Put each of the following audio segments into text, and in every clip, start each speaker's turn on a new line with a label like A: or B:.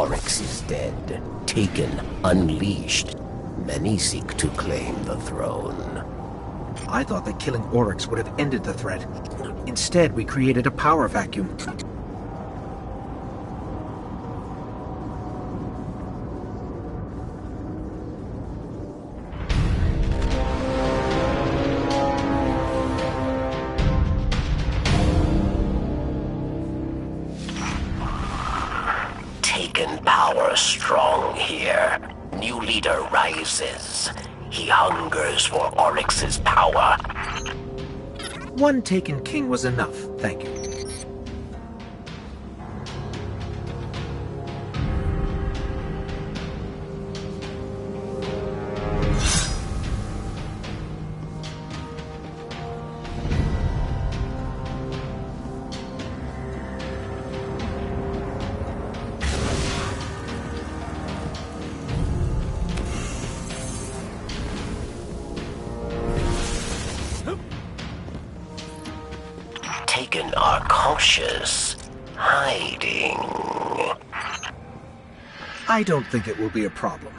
A: Oryx is dead, taken, unleashed. Many seek to claim the throne.
B: I thought that killing Oryx would have ended the threat. Instead, we created a power vacuum.
A: Taken power strong here. New leader rises. He hungers for Oryx's power.
B: One Taken King was enough, thank you.
A: Taken are cautious, hiding.
B: I don't think it will be a problem.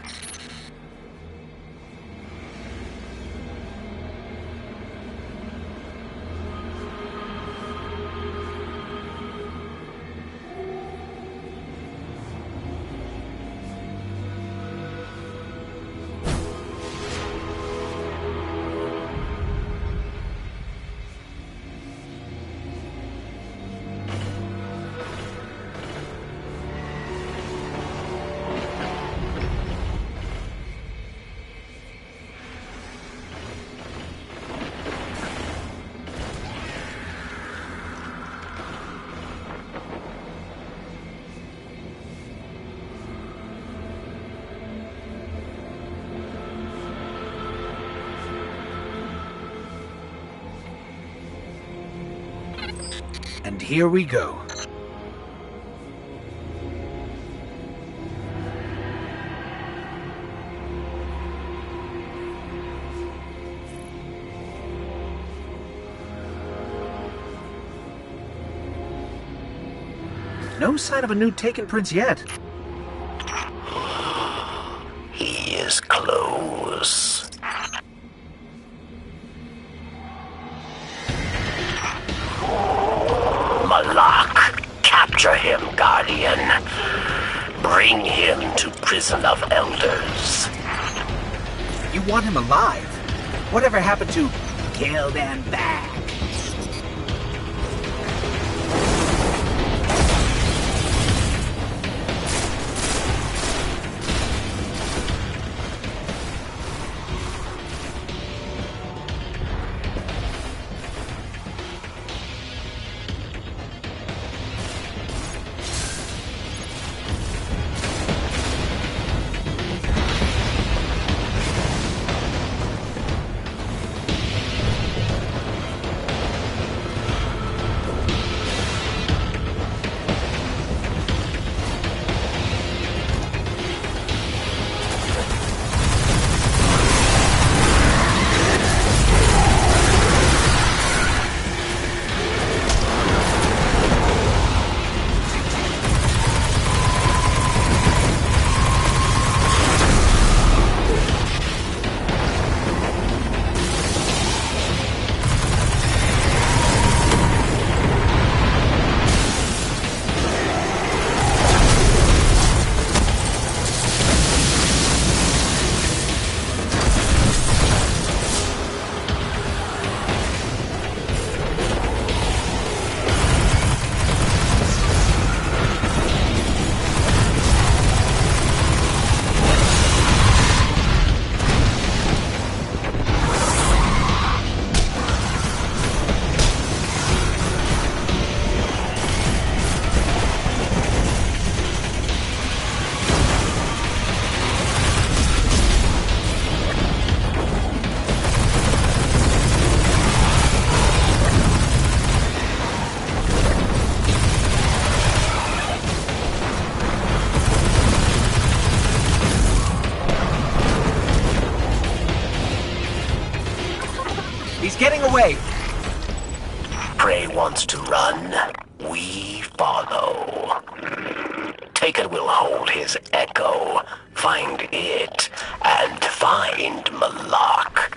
B: And here we go. No sign of a new Taken Prince yet.
A: He is close. Malak, capture him, Guardian. Bring him to Prison of Elders.
B: You want him alive? Whatever happened to killed and back? He's getting away!
A: Prey wants to run. We follow. Beacon will hold his echo. Find it, and find Malak.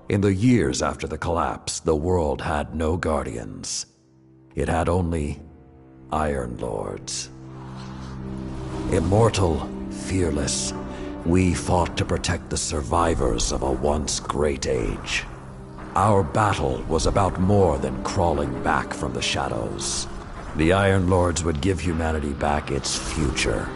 C: In the years after the collapse, the world had no guardians. It had only Iron Lords. Immortal, fearless, we fought to protect the survivors of a once great age. Our battle was about more than crawling back from the shadows. The Iron Lords would give humanity back its future.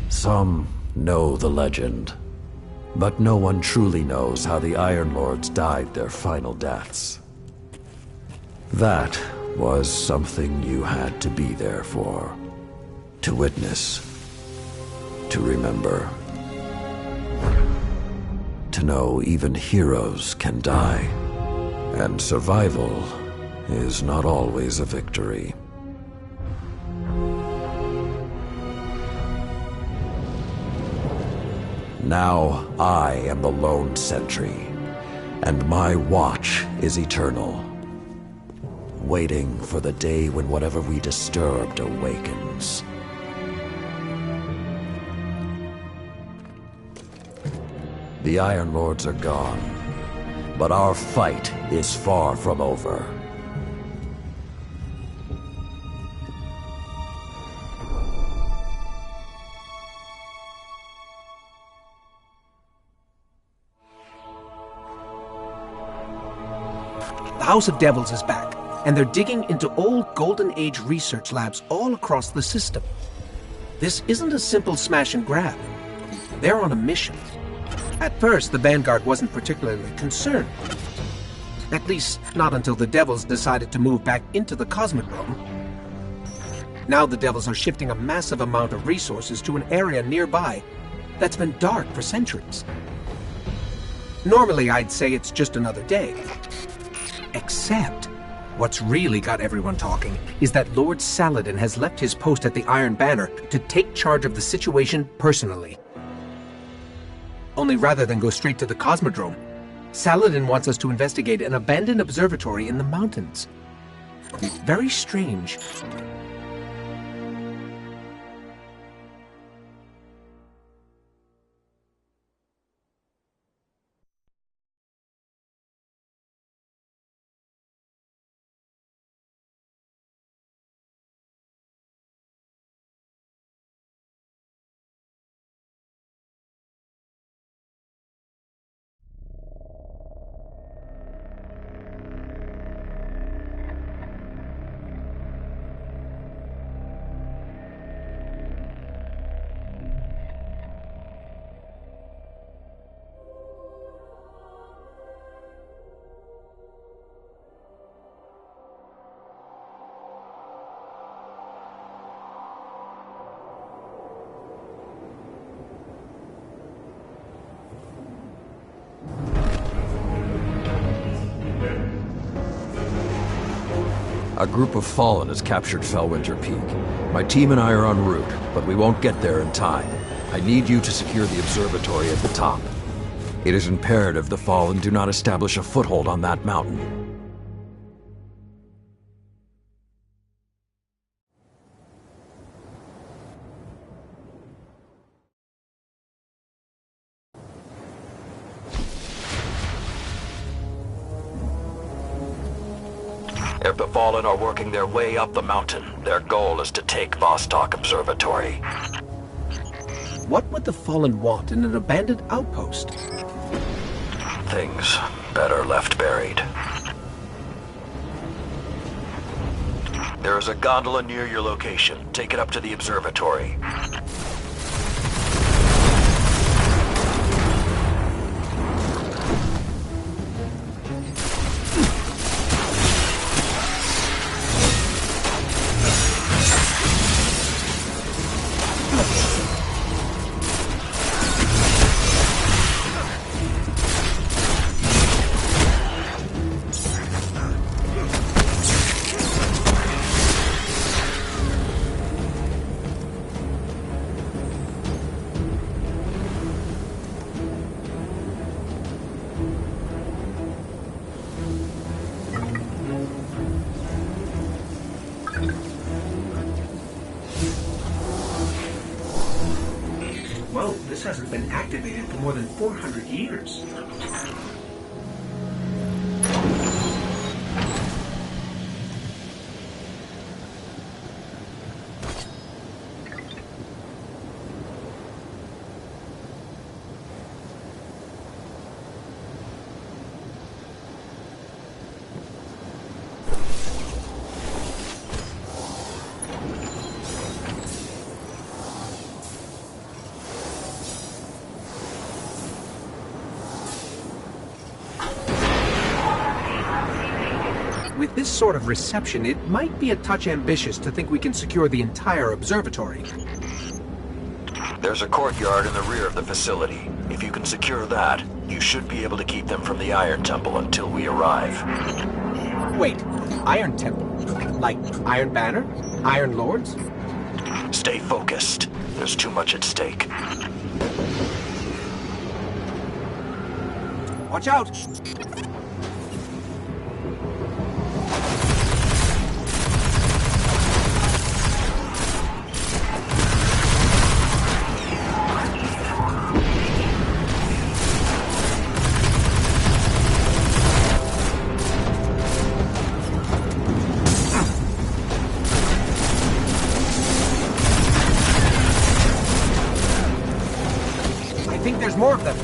C: Some know the legend, but no one truly knows how the Iron Lords died their final deaths. That was something you had to be there for, to witness, to remember, to know even heroes can die, and survival is not always a victory. Now I am the lone sentry, and my watch is eternal, waiting for the day when whatever we disturbed awakens. The Iron Lords are gone, but our fight is far from over.
B: The House of Devils is back, and they're digging into old Golden Age research labs all across the system. This isn't a simple smash and grab. They're on a mission. At first, the Vanguard wasn't particularly concerned. At least, not until the Devils decided to move back into the Cosmodrome. Now the Devils are shifting a massive amount of resources to an area nearby that's been dark for centuries. Normally, I'd say it's just another day. Except, what's really got everyone talking is that Lord Saladin has left his post at the Iron Banner to take charge of the situation personally. Only rather than go straight to the Cosmodrome, Saladin wants us to investigate an abandoned observatory in the mountains. Very strange.
C: A group of Fallen has captured Fellwinter Peak. My team and I are en route, but we won't get there in time. I need you to secure the observatory at the top. It is imperative the Fallen do not establish a foothold on that mountain. If the Fallen are working their way up the mountain, their goal is to take Vostok Observatory.
B: What would the Fallen want in an abandoned outpost?
C: Things better left buried. There is a gondola near your location. Take it up to the observatory.
B: Well, this hasn't been activated for more than 400 years. With this sort of reception, it might be a touch ambitious to think we can secure the entire observatory.
C: There's a courtyard in the rear of the facility. If you can secure that, you should be able to keep them from the Iron Temple until we arrive.
B: Wait, Iron Temple? Like Iron Banner? Iron Lords?
C: Stay focused. There's too much at stake.
B: Watch out! I think there's more of them.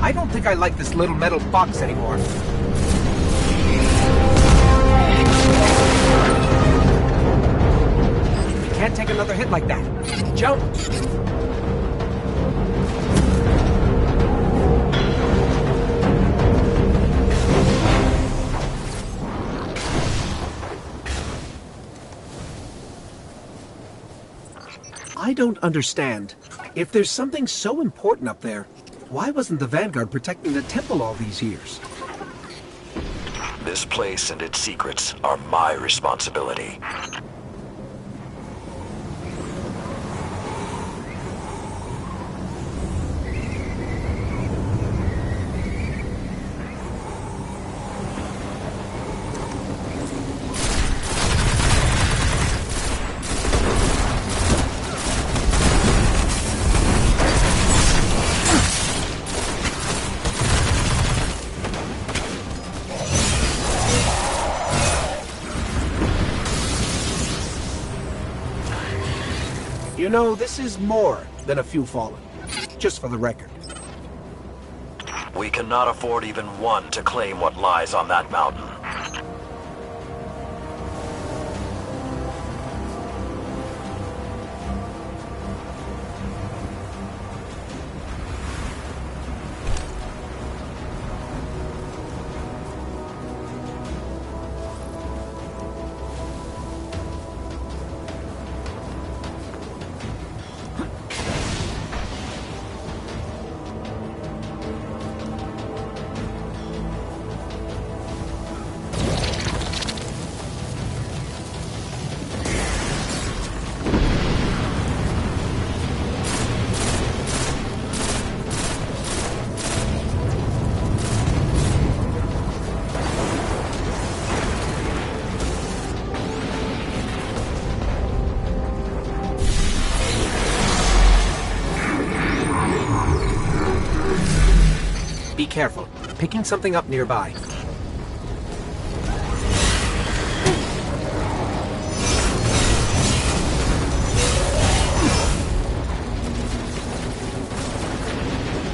B: I don't think I like this little metal box anymore. Can't take another hit like that. Jump! I don't understand. If there's something so important up there, why wasn't the Vanguard protecting the temple all these years?
C: This place and its secrets are my responsibility.
B: You know, this is more than a few fallen. Just for the record.
C: We cannot afford even one to claim what lies on that mountain.
B: Be careful. Picking something up nearby.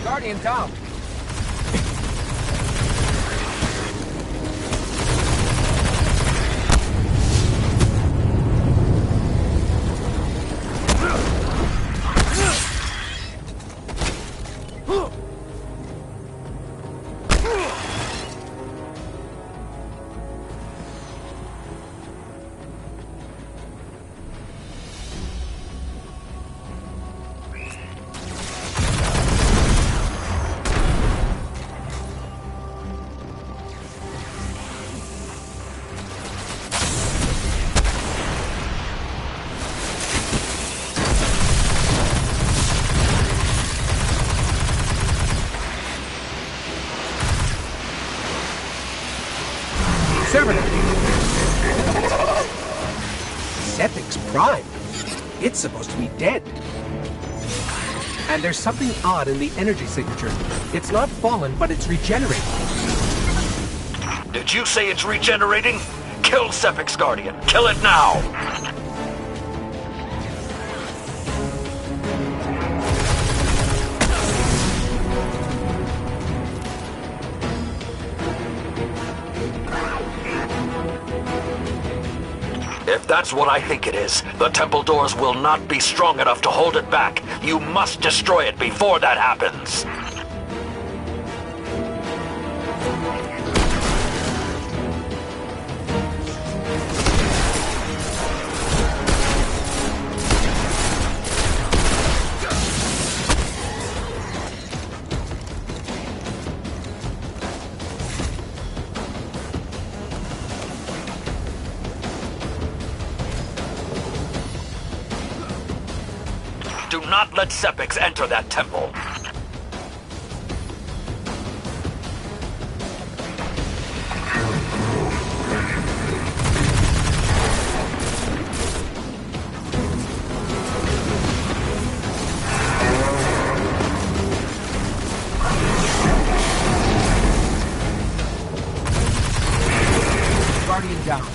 B: Guardian down. Sepic's prime. It's supposed to be dead. And there's something odd in the energy signature. It's not fallen, but it's regenerating.
C: Did you say it's regenerating? Kill Sepic's Guardian. Kill it now! If that's what I think it is, the temple doors will not be strong enough to hold it back. You must destroy it before that happens. Do not let Sepix enter that temple.
B: Guardian down.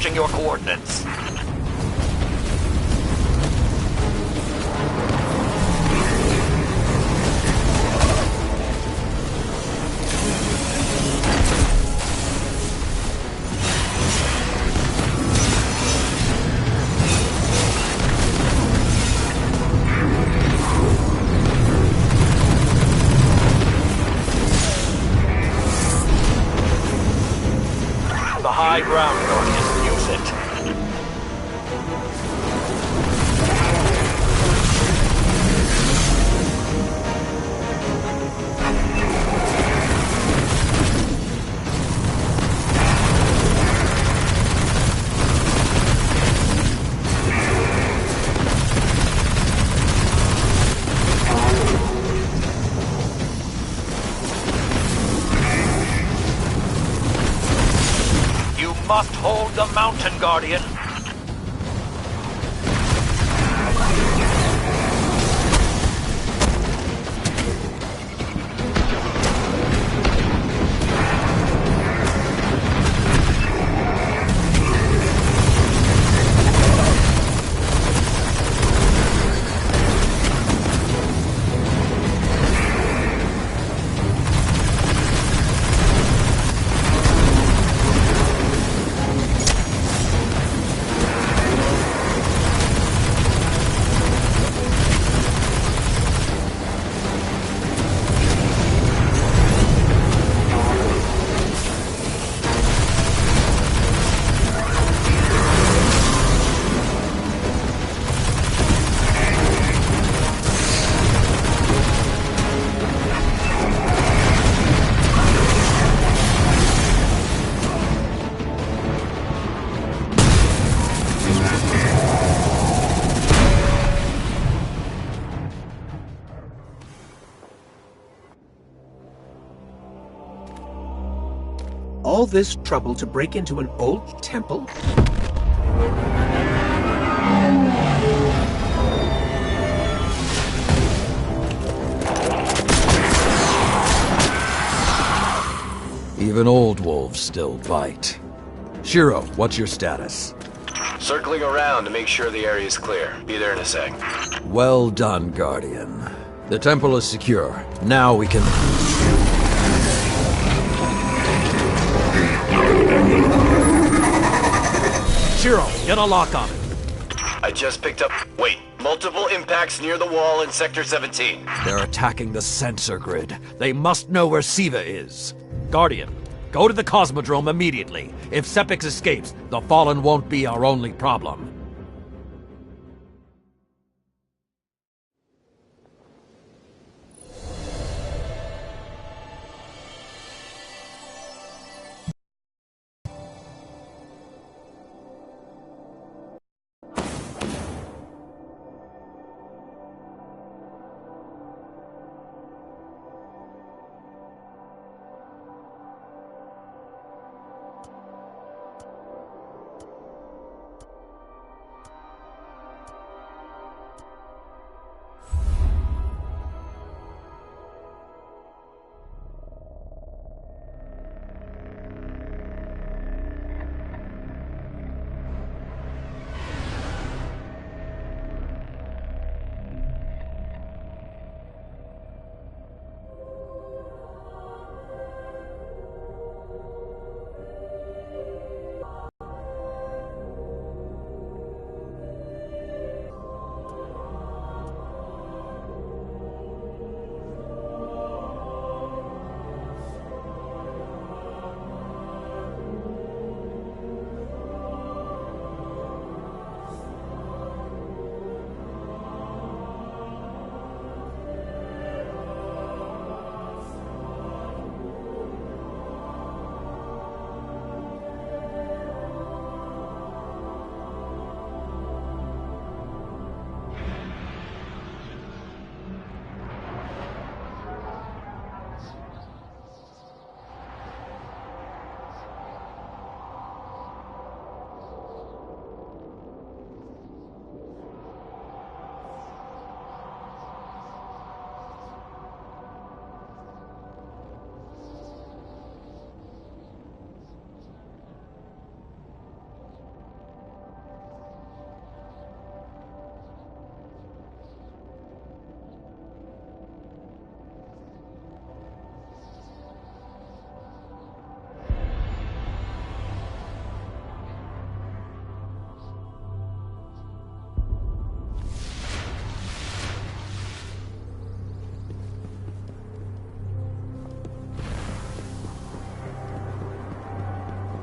A: establishing your coordinates. The high ground, Guardian. Use it. You must hold the mountain, Guardian.
B: All this trouble to break into an old temple?
C: Even old wolves still bite. Shiro, what's your status?
A: Circling around to make sure the area is clear. Be there in a sec.
C: Well done, Guardian. The temple is secure. Now we can...
D: Shiro, get a lock on it.
A: I just picked up... Wait. Multiple impacts near the wall in Sector 17.
C: They're attacking the sensor grid.
D: They must know where Siva is. Guardian, go to the Cosmodrome immediately. If Sepix escapes, the Fallen won't be our only problem.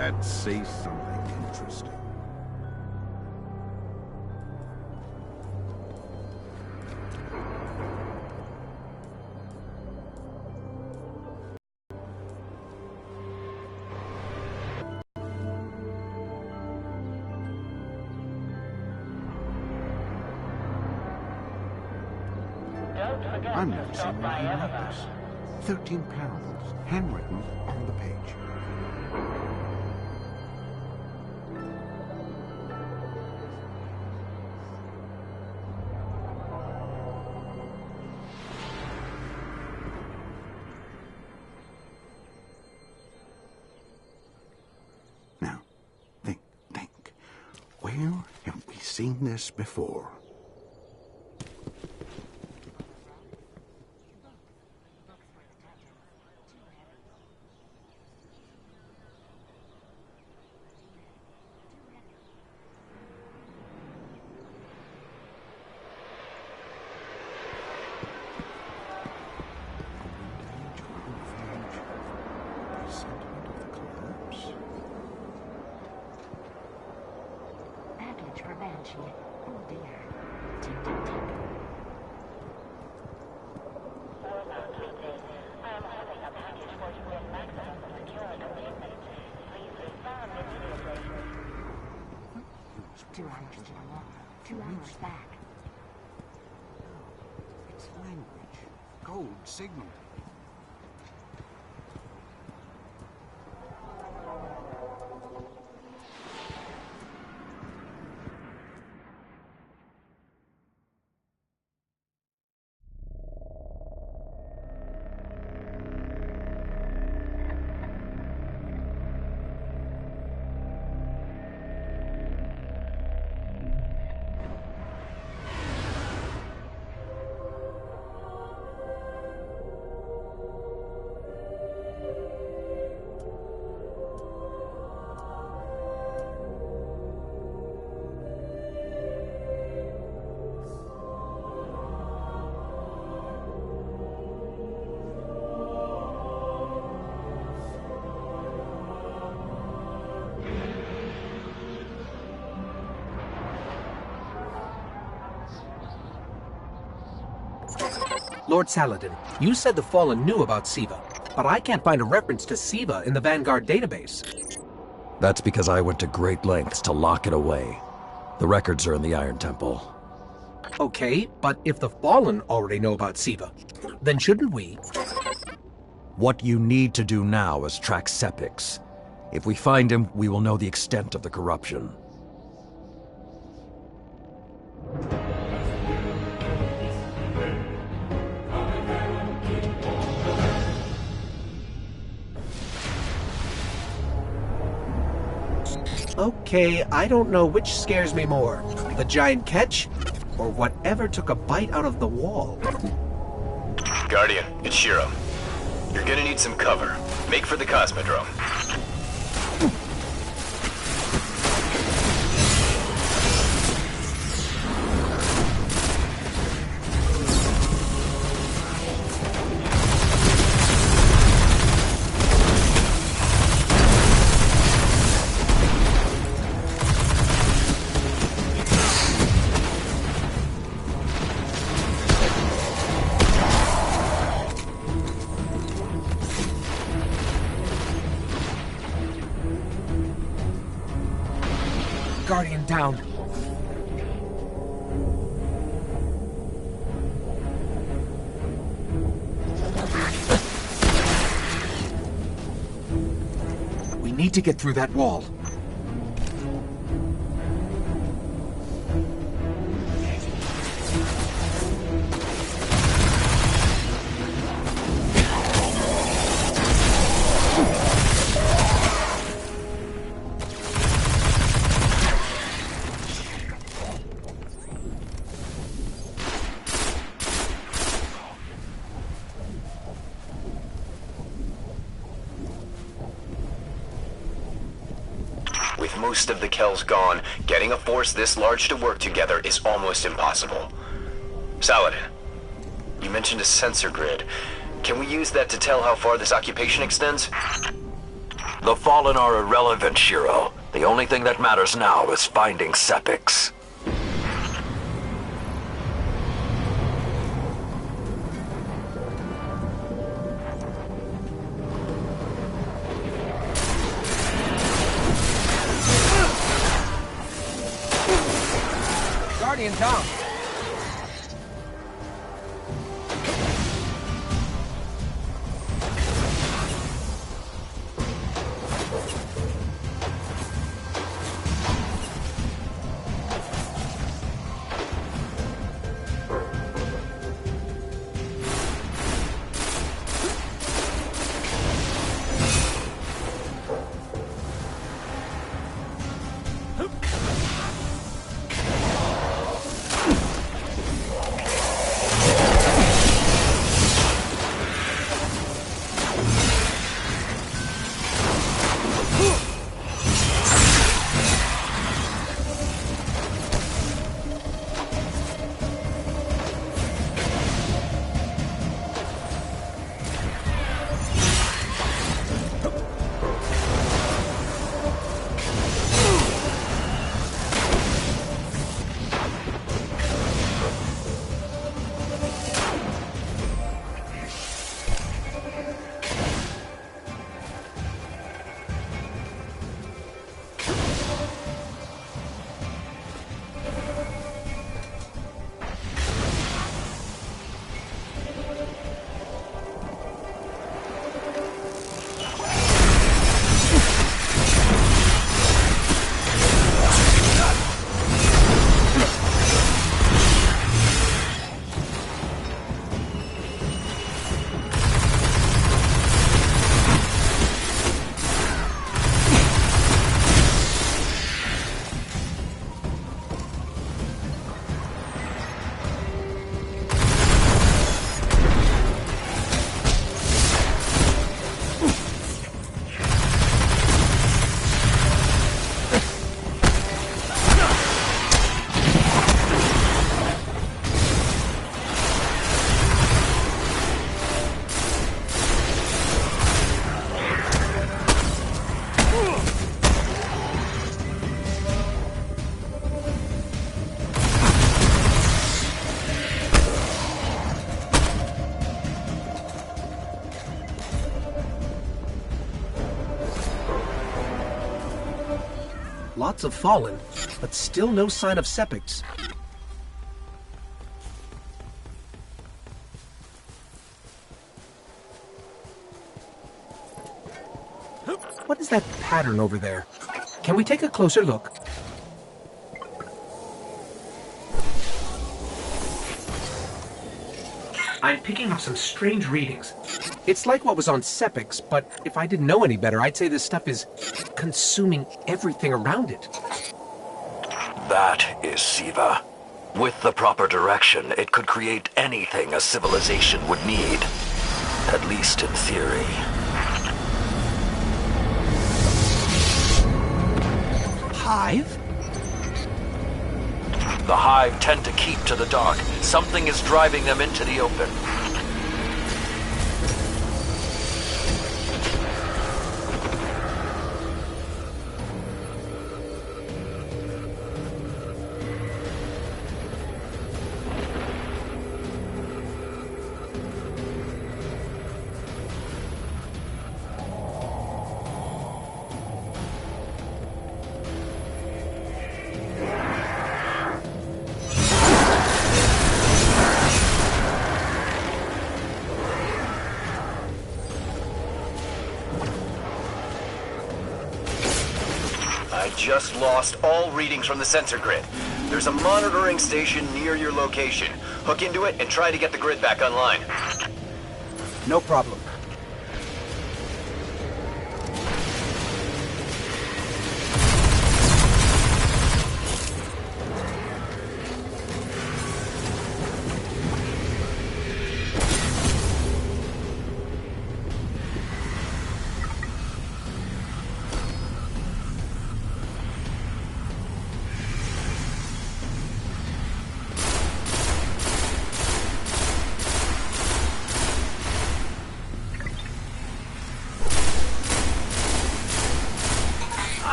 E: Let's see something interesting. I've never seen anything like this. 13 parables, handwritten on the page. Now, think. Where have we seen this before? It's language. Code signal.
B: Lord Saladin, you said the Fallen knew about Siva, but I can't find a reference to Siva in the Vanguard database.
C: That's because I went to great lengths to lock it away. The records are in the Iron Temple.
B: Okay, but if the Fallen already know about Siva, then shouldn't we?
C: What you need to do now is track Sepix. If we find him, we will know the extent of the corruption.
B: Okay, I don't know which scares me more, the giant catch, or whatever took a bite out of the wall.
F: Guardian, it's Shiro. You're gonna need some cover. Make for the Cosmodrome.
B: Guardian down. We need to get through that wall.
F: With most of the Kells gone, getting a force this large to work together is almost impossible. Saladin, you mentioned a sensor grid. Can we use that to tell how far this occupation extends?
D: The Fallen are irrelevant, Shiro. The only thing that matters now is finding Sepix.
B: Guardian down. Lots of Fallen, but still no sign of Sepix. What is that pattern over there? Can we take a closer look? I'm picking up some strange readings. It's like what was on Sepix, but if I didn't know any better, I'd say this stuff is consuming everything around it.
D: That is Siva. With the proper direction, it could create anything a civilization would need. At least in theory.
B: Hive?
D: The Hive tend to keep to the dark. Something is driving them into the open.
F: Just lost all readings from the sensor grid. There's a monitoring station near your location. Hook into it and try to get the grid back online.
B: No problem.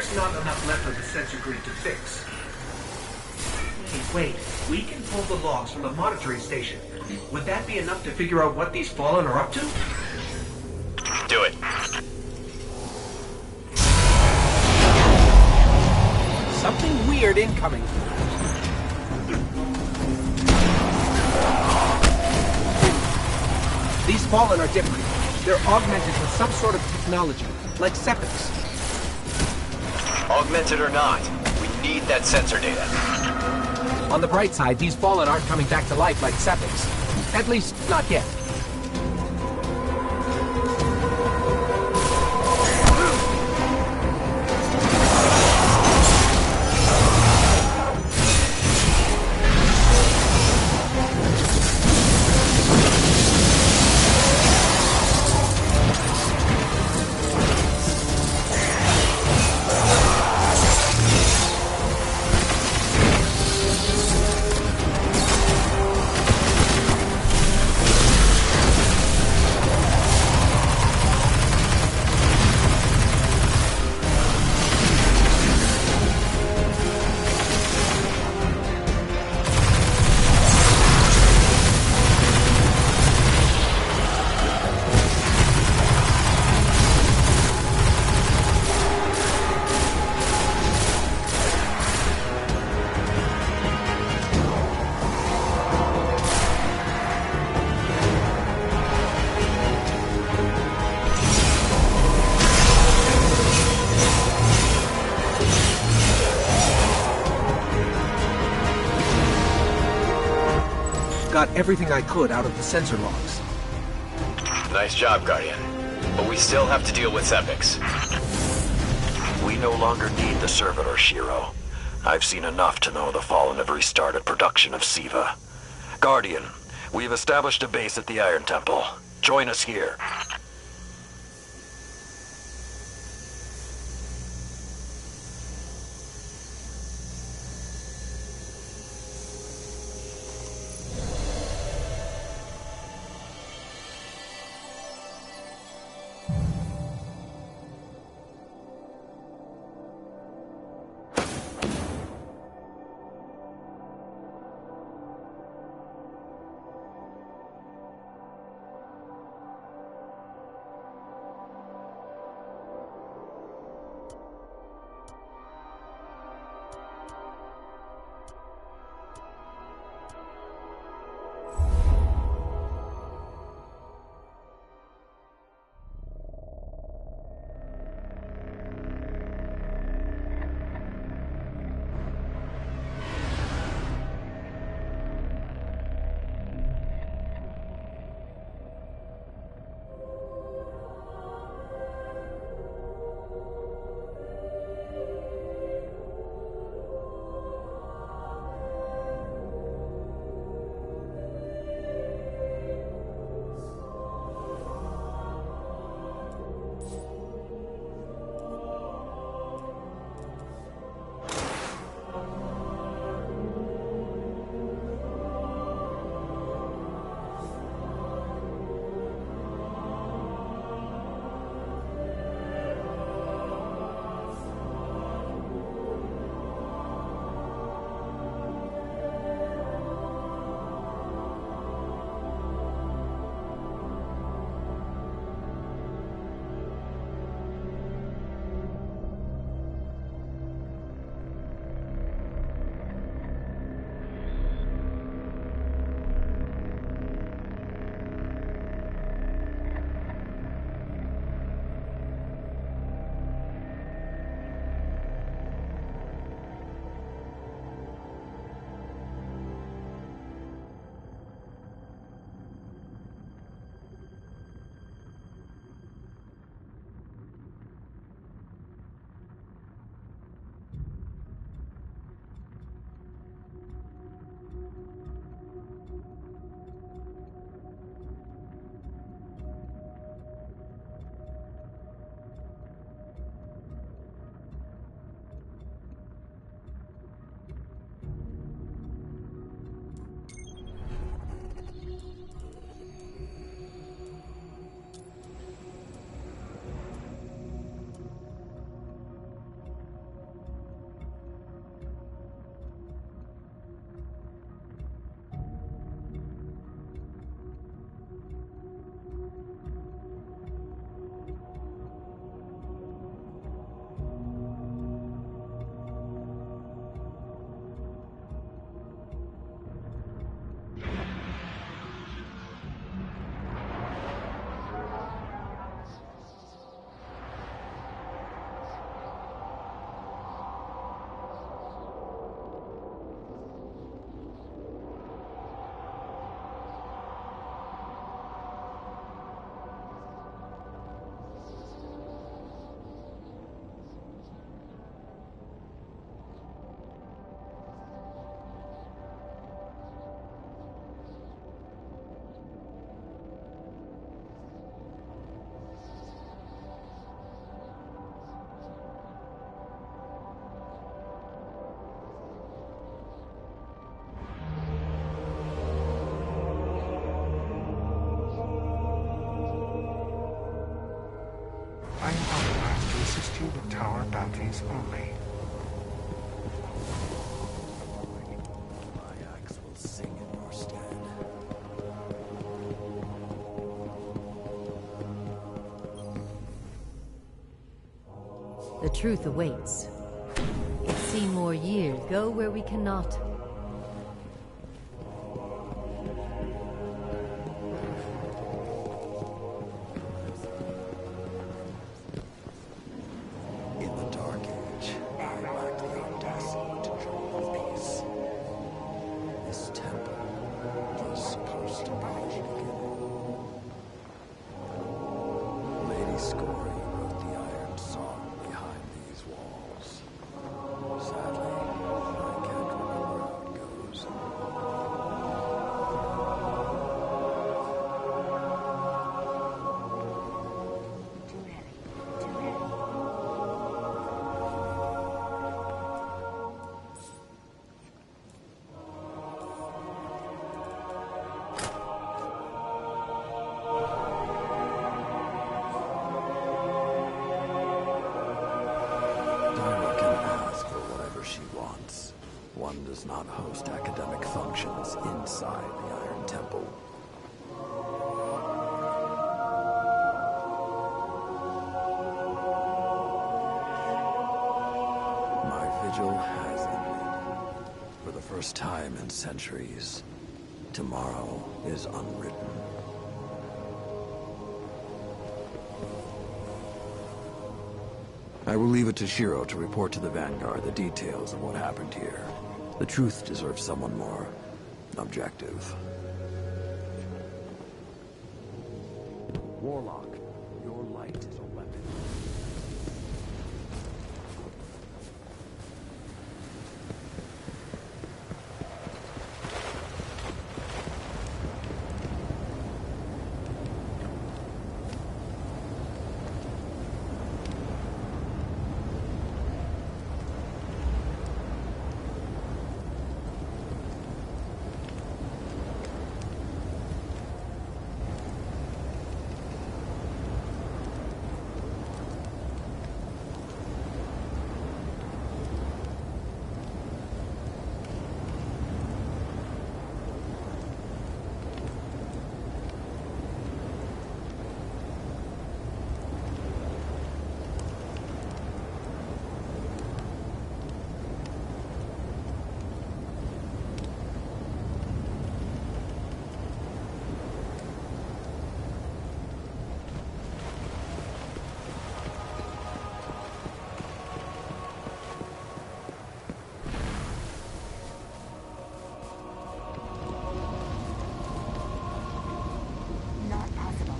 B: There's not enough left of the sensor grid to fix. Hey, wait. We can pull the logs from the monitoring station. Would that be enough to figure out what these Fallen are up to?
F: Do it.
B: Something weird incoming. These Fallen are different. They're augmented with some sort of technology, like Sepics.
F: Augmented or not, we need that sensor data.
B: On the bright side, these Fallen aren't coming back to life like Sepics. At least, not yet. Got everything I could out of the sensor logs.
F: Nice job, Guardian. But we still have to deal with Sepics.
D: We no longer need the servitor, Shiro. I've seen enough to know the Fallen have restarted production of Siva. Guardian, we've established a base at the Iron Temple. Join us here.
E: assist you with tower bounties only.
C: My axe will sing in your stead.
G: The truth awaits. It's seen more years go where we cannot.
C: In the Dark Age, I lacked the audacity to dream of peace. This temple was supposed to be the beginning. Lady Scory wrote the Iron Song behind these walls. Sadly, I can't remember how it goes.
H: Too heavy. Too heavy.
C: Dyra can ask for whatever she wants. One does not host academic functions inside the Iron Temple. My vigil has ended. For the first time in centuries, tomorrow is unwritten. I will leave it to Shiro to report to the Vanguard the details of what happened here. The truth deserves someone more objective. Warlock, your light is a weapon.
H: Not possible.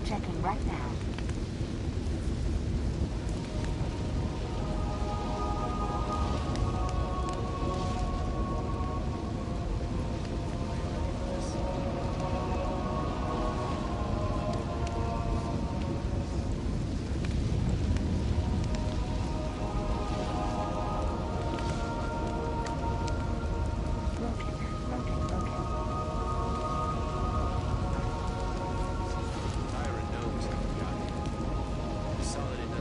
H: Checking right now.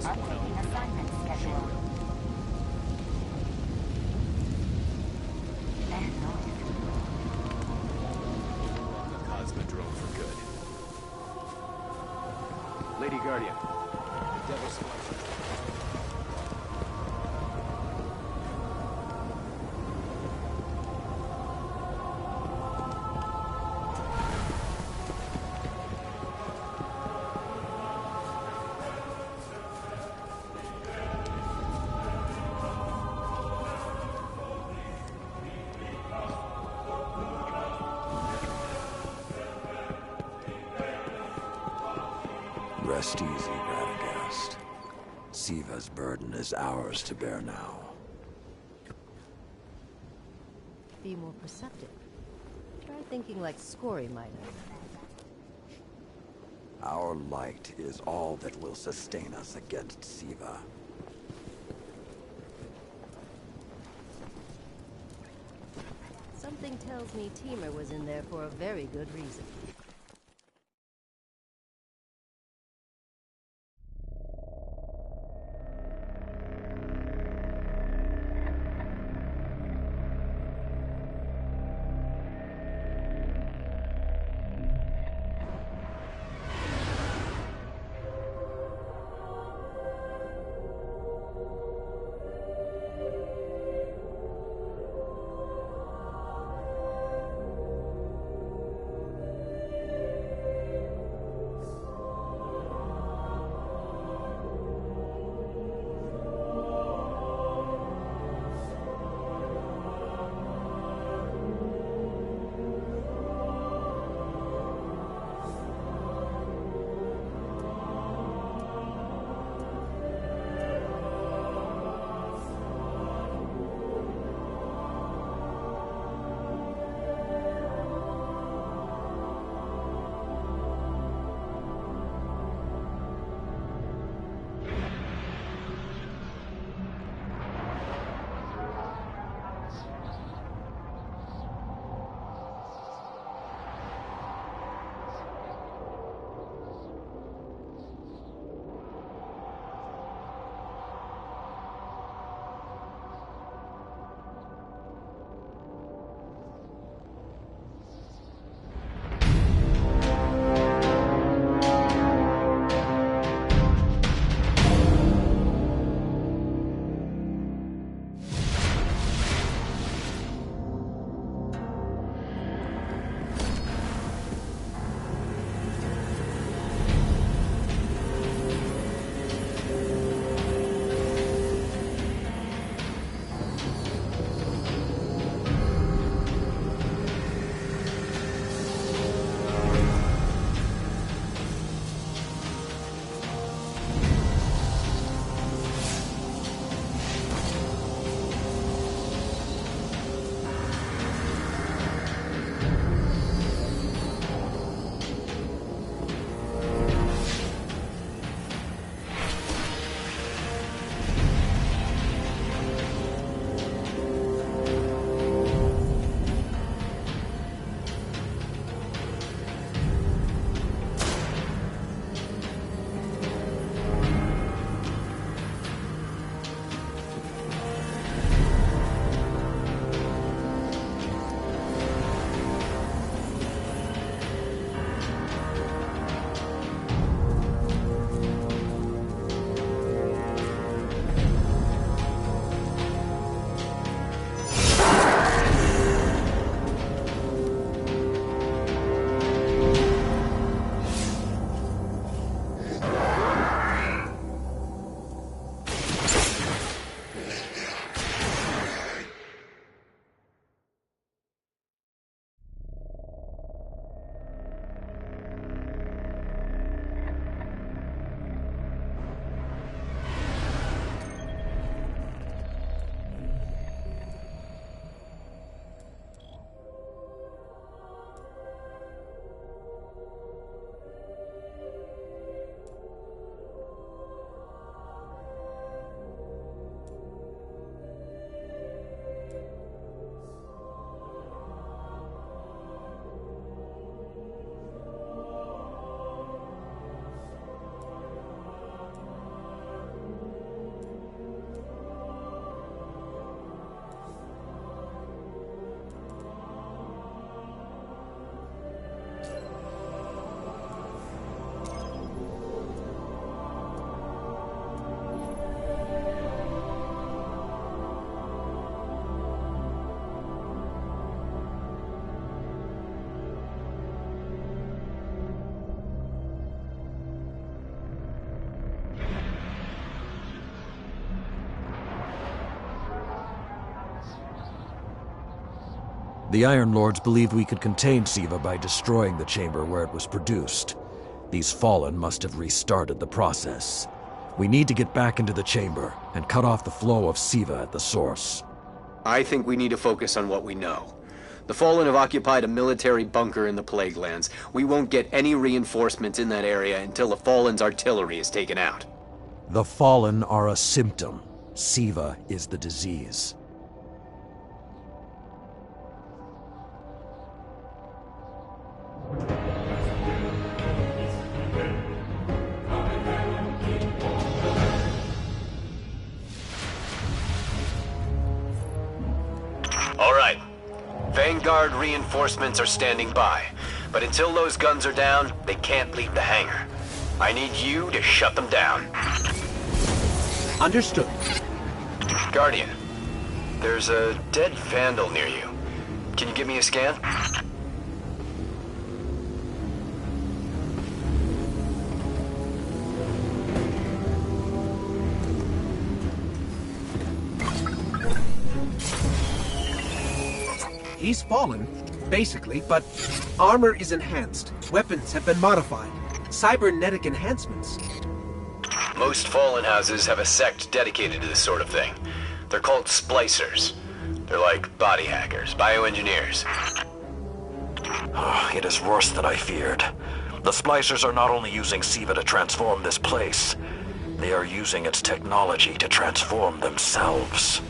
H: Updating assignment schedule. And noise.
F: On the Cosmodrome for good. Lady Guardian, the Devil's Squadron.
C: Rest easy, Radagast. Siva's burden is ours to bear now.
G: Be more perceptive. Try thinking like Scory might have.
C: Our light is all that will sustain us against Siva.
G: Something tells me Teamer was in there for a very good reason.
C: The Iron Lords believed we could contain Siva by destroying the chamber where it was produced. These Fallen must have restarted the process. We need to get back into the chamber and cut off the flow of Siva at the source.
F: I think we need to focus on what we know. The Fallen have occupied a military bunker in the Plague Lands. We won't get any reinforcements in that area until the Fallen's artillery is taken out.
C: The Fallen are a symptom. Siva is the disease.
F: Vanguard reinforcements are standing by. But until those guns are down, they can't leave the hangar. I need you to shut them down.
B: Understood.
F: Guardian, there's a dead Vandal near you. Can you give me a scan?
B: He's fallen, basically, but armor is enhanced. Weapons have been modified. Cybernetic enhancements.
F: Most Fallen houses have a sect dedicated to this sort of thing. They're called splicers. They're like body hackers, bioengineers.
D: It is worse than I feared. The splicers are not only using SIVA to transform this place, they are using its technology to transform themselves.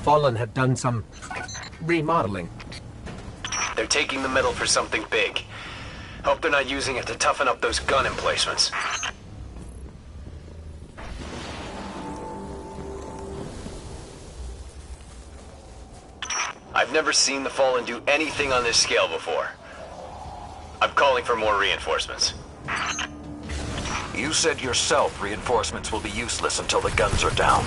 B: Fallen had done some remodeling.
F: They're taking the metal for something big. Hope they're not using it to toughen up those gun emplacements. I've never seen the Fallen do anything on this scale before. I'm calling for more reinforcements.
D: You said yourself reinforcements will be useless until the guns are down.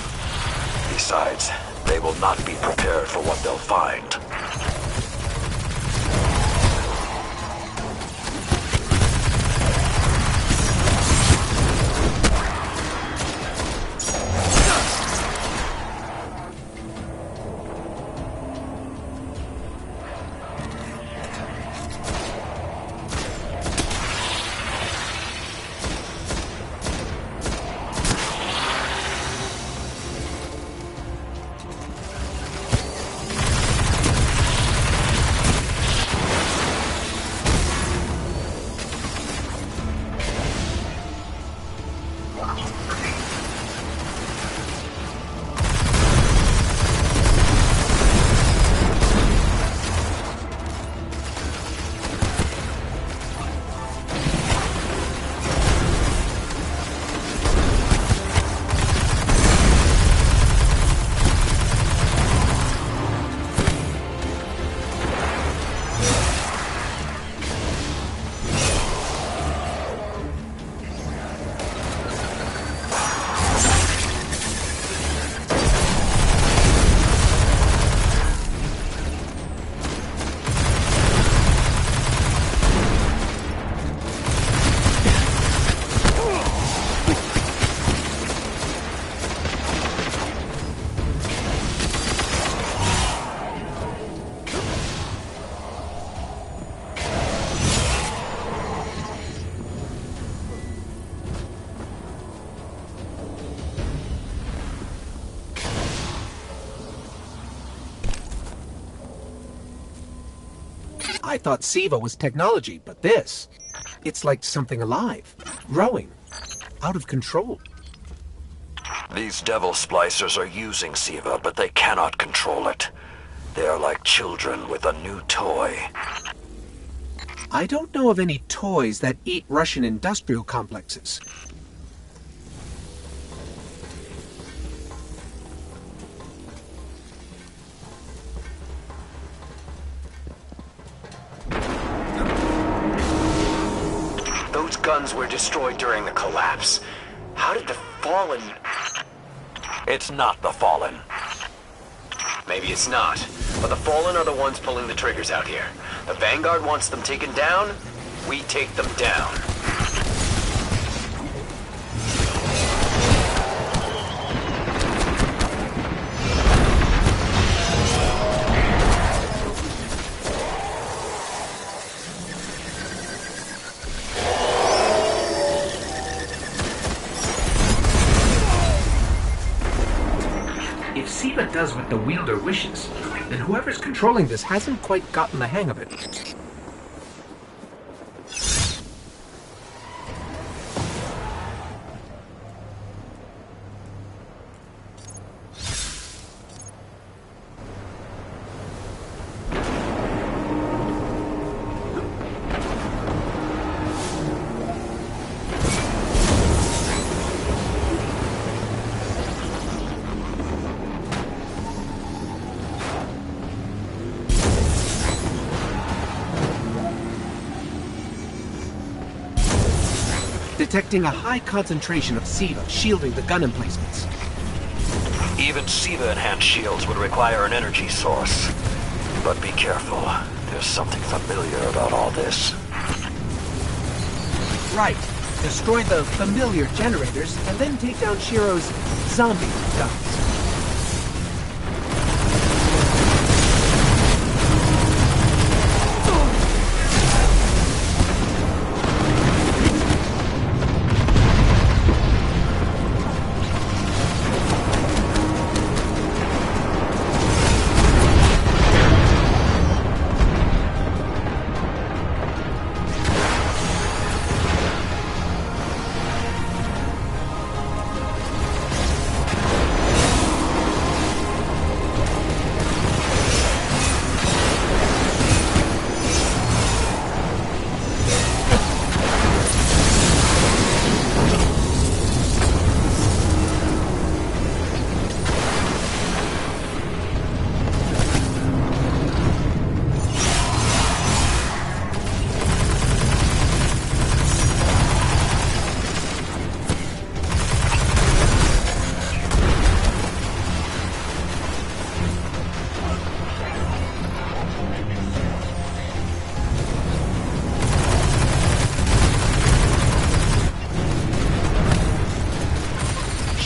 D: Besides, they will not be prepared for what they'll find.
B: I thought SIVA was technology, but this, it's like something alive, growing, out of control.
D: These devil splicers are using SIVA, but they cannot control it. They are like children with a new toy.
B: I don't know of any toys that eat Russian industrial complexes.
F: Those guns were destroyed during the collapse. How did the Fallen...
D: It's not the Fallen.
F: Maybe it's not, but the Fallen are the ones pulling the triggers out here. The Vanguard wants them taken down, we take them down.
B: If SIVA does what the wielder wishes, then whoever's controlling this hasn't quite gotten the hang of it. Detecting a high concentration of SIVA shielding the gun emplacements.
D: Even SIVA-enhanced shields would require an energy source. But be careful. There's something familiar about all this.
B: Right. Destroy the familiar generators and then take down Shiro's zombie guns.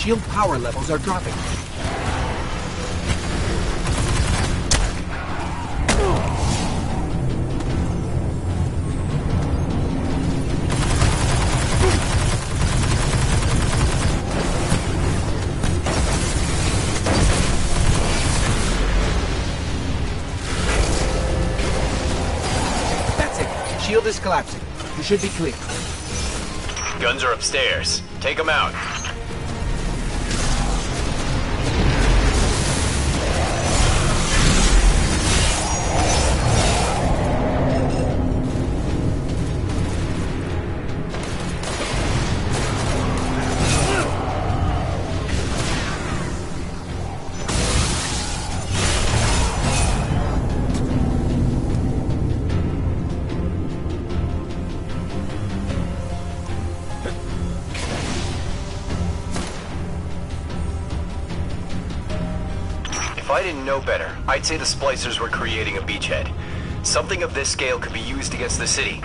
B: Shield power levels are dropping. That's it. Shield is collapsing. You should be clear.
F: Guns are upstairs. Take them out. If I didn't know better, I'd say the splicers were creating a beachhead. Something of this scale could be used against the city.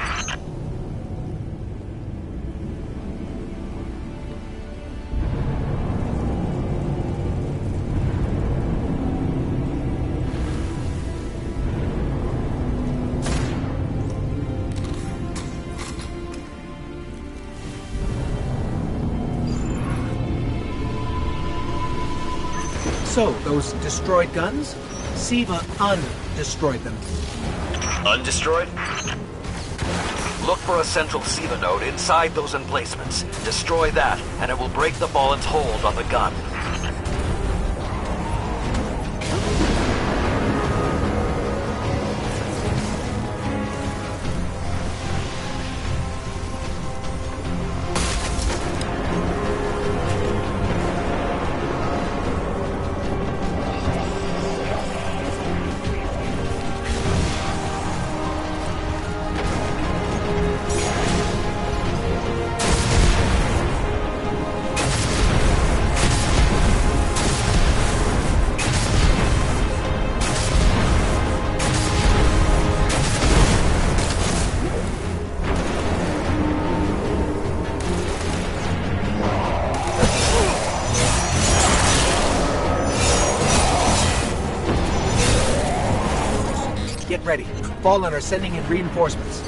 B: So, those destroyed guns? SIVA undestroyed them.
F: Undestroyed?
D: Look for a central SIVA node inside those emplacements. Destroy that, and it will break the Fallen's hold on the gun.
B: Get ready. Fallen are sending in reinforcements.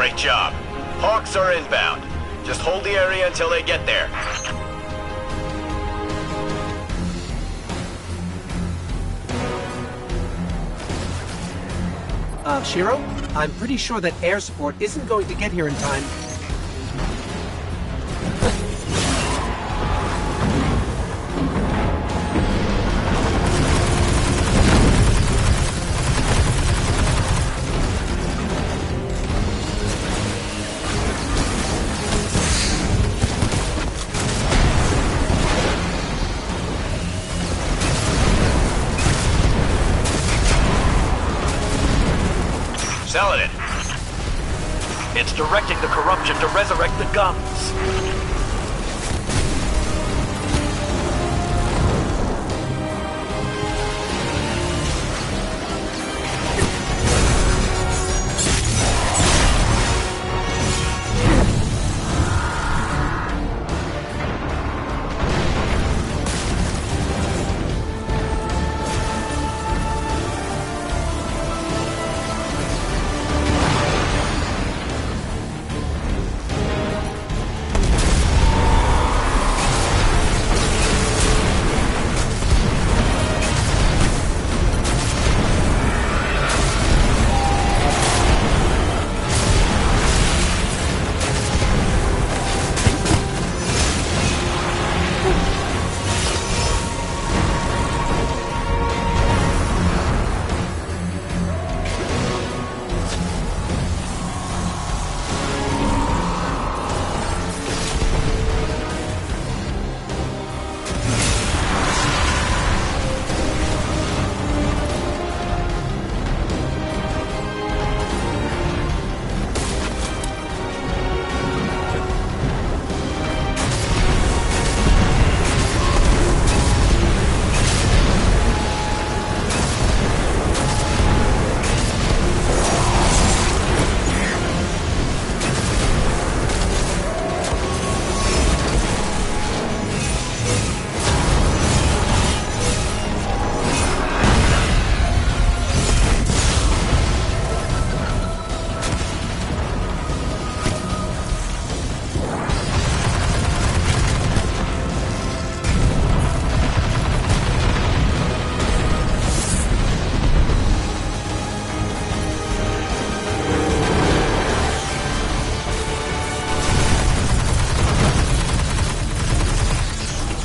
F: Great job. Hawks are inbound. Just hold the area until they get there.
B: Shiro, I'm pretty sure that air support isn't going to get here in time.
D: Saladin. It's directing the corruption to resurrect the guns.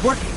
B: Working.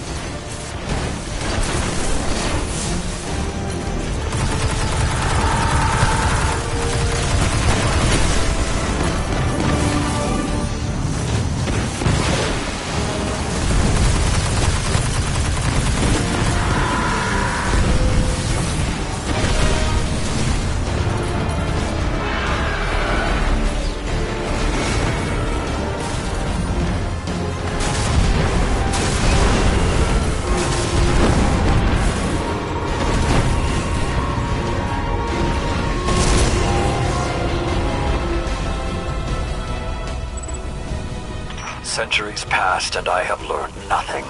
D: Centuries passed and I have learned nothing.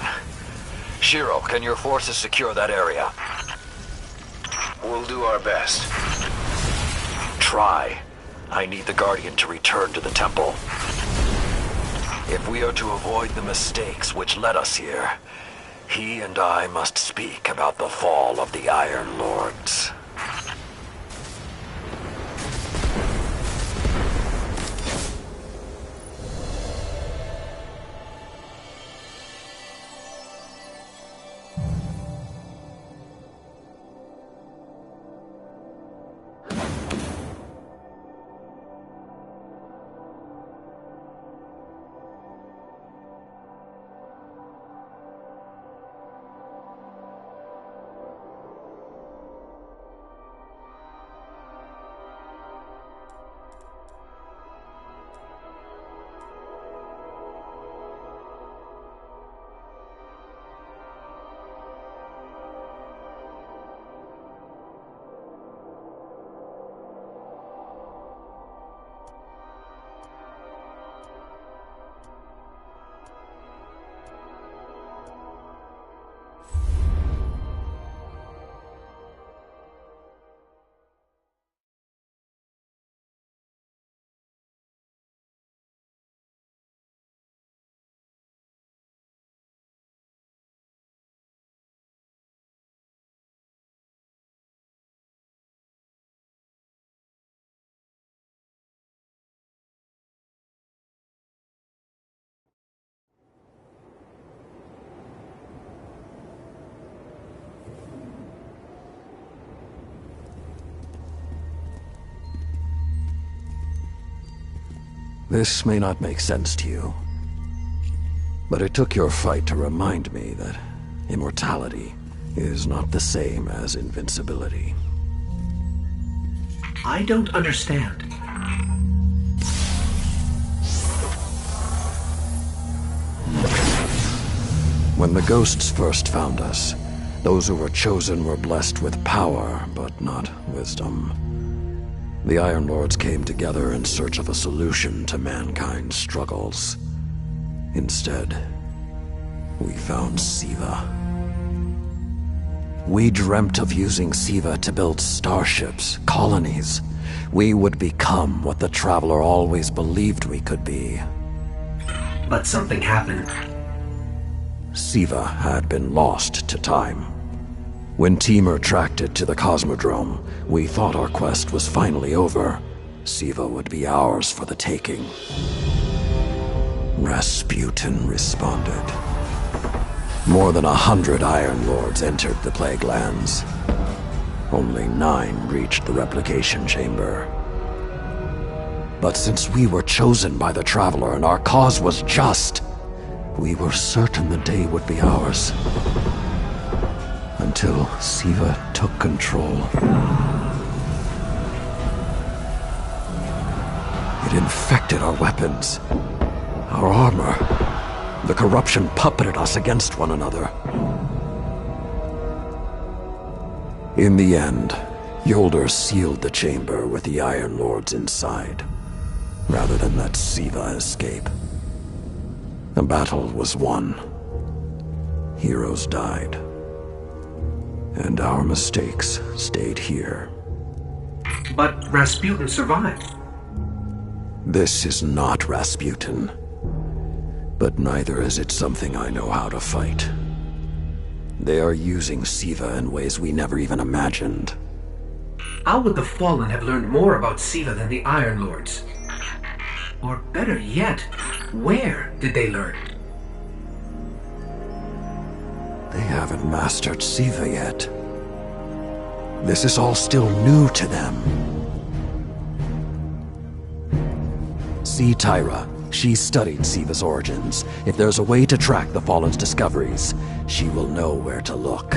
D: Shiro, can your forces secure that area?
F: We'll do our best.
D: Try. I need the Guardian to return to the temple. If we are to avoid the mistakes which led us here, he and I must speak about the fall of the Iron Lords.
C: This may not make sense to you, but it took your fight to remind me that immortality is not the same as invincibility.
B: I don't understand.
C: When the ghosts first found us, those who were chosen were blessed with power, but not wisdom. The Iron Lords came together in search of a solution to mankind's struggles. Instead, we found Siva. We dreamt of using Siva to build starships, colonies. We would become what the Traveler always believed we could be.
B: But something happened.
C: Siva had been lost to time. When Temur tracked it to the Cosmodrome, we thought our quest was finally over. Siva would be ours for the taking. Rasputin responded. More than 100 Iron Lords entered the Plague Lands. Only 9 reached the replication chamber. But since we were chosen by the Traveler and our cause was just, we were certain the day would be ours. Until Siva took control. It infected our weapons, our armor. The corruption puppeted us against one another. In the end, Gllstar sealed the chamber with the Iron Lords inside, rather than let Siva escape. The battle was won. Heroes died. And our mistakes stayed here.
B: But Rasputin survived.
C: This is not Rasputin. But neither is it something I know how to fight. They are using Siva in ways we never even imagined.
B: How would the Fallen have learned more about Siva than the Iron Lords? Or better yet, where did they learn?
C: They haven't mastered Siva yet. This is all still new to them. See Tyra. She studied Siva's origins. If there's a way to track the Fallen's discoveries, she will know where to look.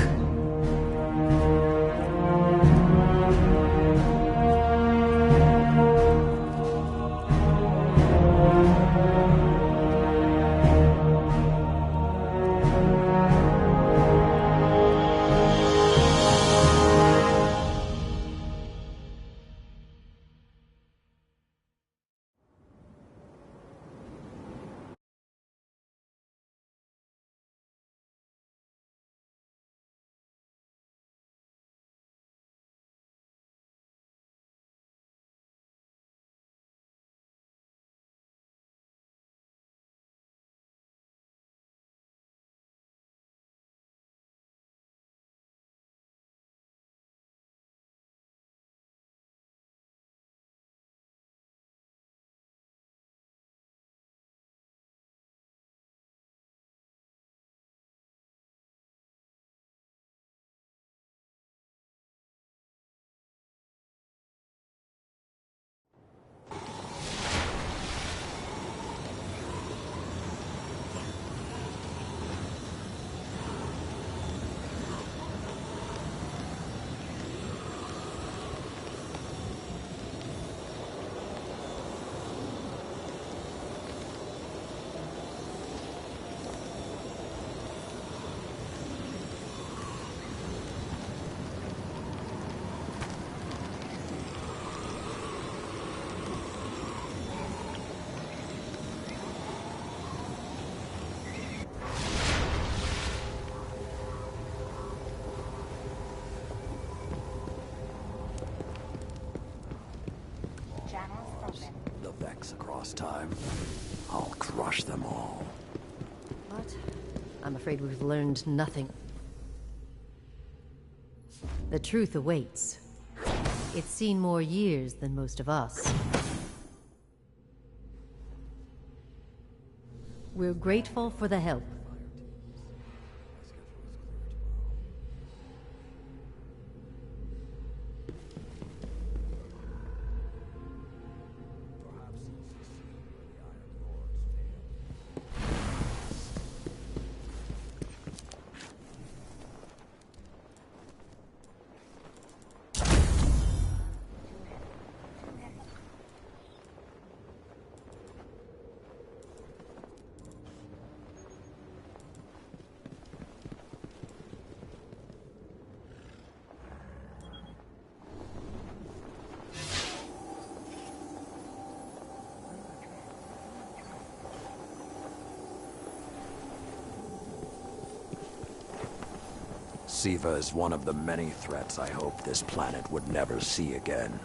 C: The Vex across time. I'll crush them all.
G: But I'm afraid we've learned nothing. The truth awaits. It's seen more years than most of us. We're grateful for the help.
C: Siva is one of the many threats I hope this planet would never see again.